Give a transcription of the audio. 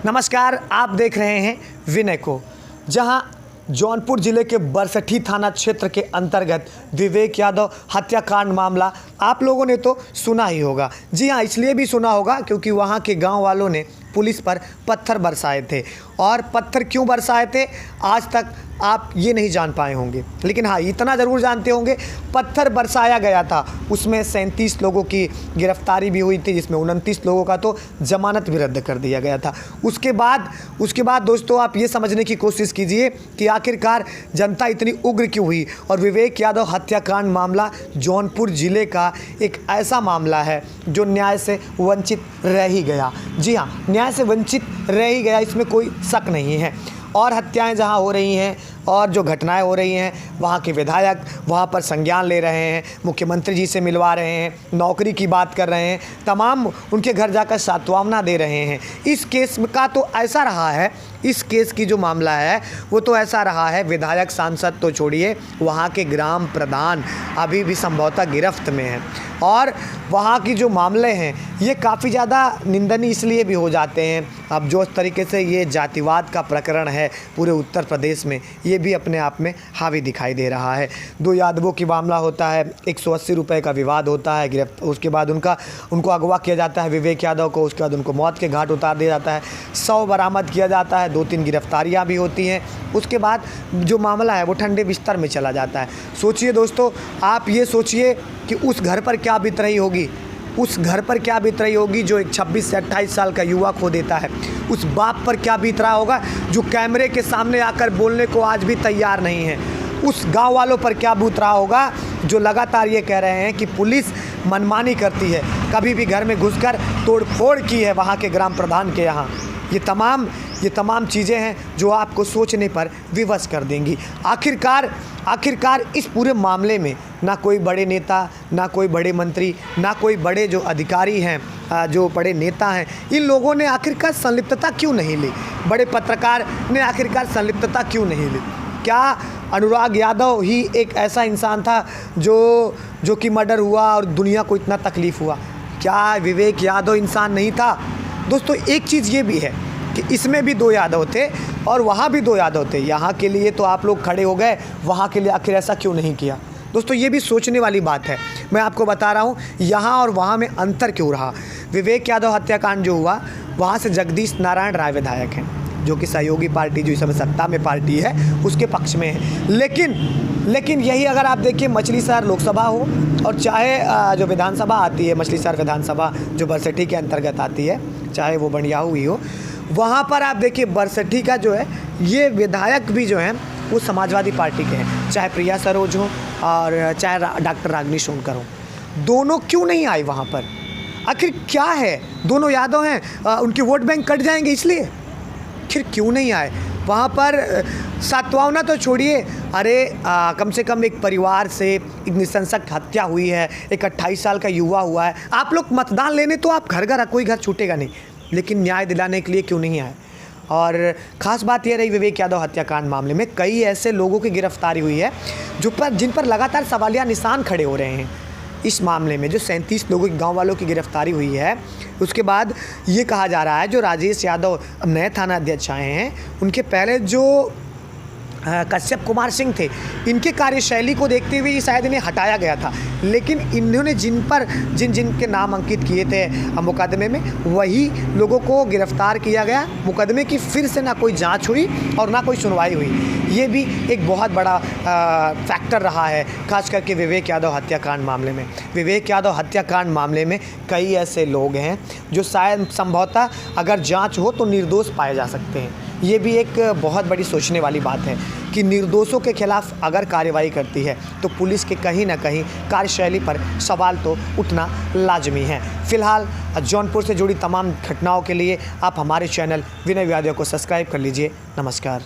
नमस्कार, आप देख रहे हैं विनय को। जहां जौनपुर जिले के बरसठी थाना क्षेत्र के अंतर्गत विवेक यादव हत्याकांड मामला आप लोगों ने तो सुना ही होगा। जी हाँ, इसलिए भी सुना होगा क्योंकि वहां के गांव वालों ने पुलिस पर पत्थर बरसाए थे। और पत्थर क्यों बरसाए थे आज तक आप ये नहीं जान पाए होंगे, लेकिन हाँ इतना ज़रूर जानते होंगे, पत्थर बरसाया गया था। उसमें 37 लोगों की गिरफ्तारी भी हुई थी, जिसमें 29 लोगों का तो जमानत भी रद्द कर दिया गया था। उसके बाद दोस्तों आप ये समझने की कोशिश कीजिए कि आखिरकार जनता इतनी उग्र क्यों हुई। और विवेक यादव हत्याकांड मामला जौनपुर ज़िले का एक ऐसा मामला है जो न्याय से वंचित रह ही गया। जी हाँ, न्याय से वंचित रह ही गया, इसमें कोई शक नहीं है। और हत्याएं जहां हो रही हैं और जो घटनाएं हो रही हैं, वहां के विधायक वहां पर संज्ञान ले रहे हैं, मुख्यमंत्री जी से मिलवा रहे हैं, नौकरी की बात कर रहे हैं, तमाम उनके घर जाकर सांत्वना दे रहे हैं। इस केस का तो ऐसा रहा है, इस केस की जो मामला है वो तो ऐसा रहा है, विधायक सांसद तो छोड़िए, वहाँ के ग्राम प्रधान अभी भी संभवतः गिरफ्त में हैं। और वहाँ की जो मामले हैं ये काफ़ी ज़्यादा निंदनीय इसलिए भी हो जाते हैं। अब जो तरीके से ये जातिवाद का प्रकरण है पूरे उत्तर प्रदेश में, ये भी अपने आप में हावी दिखाई दे रहा है। दो यादवों की मामला होता है, 180 रुपये का विवाद होता है, उसके बाद उनको अगवा किया जाता है विवेक यादव को, उसके बाद उनको मौत के घाट उतार दिया जाता है, 100 बरामद किया जाता है, 2-3 गिरफ्तारियाँ भी होती हैं। उसके बाद जो मामला है वो ठंडे बिस्तर में चला जाता है। सोचिए दोस्तों, आप ये सोचिए कि उस घर पर क्या बीत रही होगी, उस घर पर क्या बीत रही होगी जो एक 26 से 28 साल का युवा खो देता है। उस बाप पर क्या बीत रहा होगा जो कैमरे के सामने आकर बोलने को आज भी तैयार नहीं है। उस गांव वालों पर क्या बीत रहा होगा जो लगातार ये कह रहे हैं कि पुलिस मनमानी करती है, कभी भी घर में घुसकर तोड़फोड़ की है वहाँ के ग्राम प्रधान के यहाँ। ये तमाम चीज़ें हैं जो आपको सोचने पर विवश कर देंगी। आखिरकार इस पूरे मामले में ना कोई बड़े नेता, ना कोई बड़े मंत्री, ना कोई बड़े जो अधिकारी हैं, जो बड़े नेता हैं, इन लोगों ने आखिरकार संलिप्तता क्यों नहीं ली? बड़े पत्रकार ने आखिरकार संलिप्तता क्यों नहीं ली? क्या अनुराग यादव ही एक ऐसा इंसान था जो कि मर्डर हुआ और दुनिया को इतना तकलीफ़ हुआ? क्या विवेक यादव इंसान नहीं था? दोस्तों एक चीज़ ये भी है कि इसमें भी 2 यादव थे और वहाँ भी 2 यादव थे। यहाँ के लिए तो आप लोग खड़े हो गए, वहाँ के लिए आखिर ऐसा क्यों नहीं किया? दोस्तों ये भी सोचने वाली बात है। मैं आपको बता रहा हूँ यहाँ और वहाँ में अंतर क्यों रहा। विवेक यादव हत्याकांड जो हुआ, वहाँ से जगदीश नारायण राय विधायक हैं, जो कि सहयोगी पार्टी जो इस समय सत्ता में पार्टी है उसके पक्ष में है। लेकिन यही अगर आप देखिए मछलीशहर लोकसभा हो और चाहे जो विधानसभा आती है, मछलीशहर विधानसभा जो बरसठी के अंतर्गत आती है, चाहे वो बंडियाऊ ही हो, वहाँ पर आप देखिए बरसठी का जो है ये विधायक भी जो हैं वो समाजवादी पार्टी के हैं, चाहे प्रिया सरोज हो और चाहे डॉक्टर रागिनी सोनकर हो। दोनों क्यों नहीं आए वहाँ पर? आखिर क्या है? दोनों यादव हैं, उनके वोट बैंक कट जाएंगे इसलिए आखिर क्यों नहीं आए वहाँ पर? सांत्वना तो छोड़िए, अरे कम से कम एक परिवार से एक नृशंसक हत्या हुई है, एक 28 साल का युवा हुआ है। आप लोग मतदान लेने तो आप घर कोई घर छूटेगा नहीं, लेकिन न्याय दिलाने के लिए क्यों नहीं आए? और ख़ास बात यह रही विवेक यादव हत्याकांड मामले में कई ऐसे लोगों की गिरफ्तारी हुई है जिन पर लगातार सवालिया निशान खड़े हो रहे हैं। इस मामले में जो 37 लोगों की गाँव वालों की गिरफ्तारी हुई है, उसके बाद ये कहा जा रहा है जो राजेश यादव नए थाना अध्यक्ष आए हैं, उनके पहले जो कश्यप कुमार सिंह थे, इनके कार्यशैली को देखते हुए शायद इन्हें हटाया गया था। लेकिन इन्होंने जिन के नाम अंकित किए थे मुकदमे में, वही लोगों को गिरफ्तार किया गया। मुकदमे की फिर से ना कोई जांच हुई और ना कोई सुनवाई हुई। ये भी एक बहुत बड़ा फैक्टर रहा है, खास करके विवेक यादव हत्याकांड मामले में। विवेक यादव हत्याकांड मामले में कई ऐसे लोग हैं जो शायद संभवतः अगर जाँच हो तो निर्दोष पाए जा सकते हैं। ये भी एक बहुत बड़ी सोचने वाली बात है कि निर्दोषों के खिलाफ अगर कार्रवाई करती है तो पुलिस के कहीं ना कहीं कार्यशैली पर सवाल तो उठना लाजमी है। फिलहाल जौनपुर से जुड़ी तमाम घटनाओं के लिए आप हमारे चैनल विनय यादव को सब्सक्राइब कर लीजिए। नमस्कार।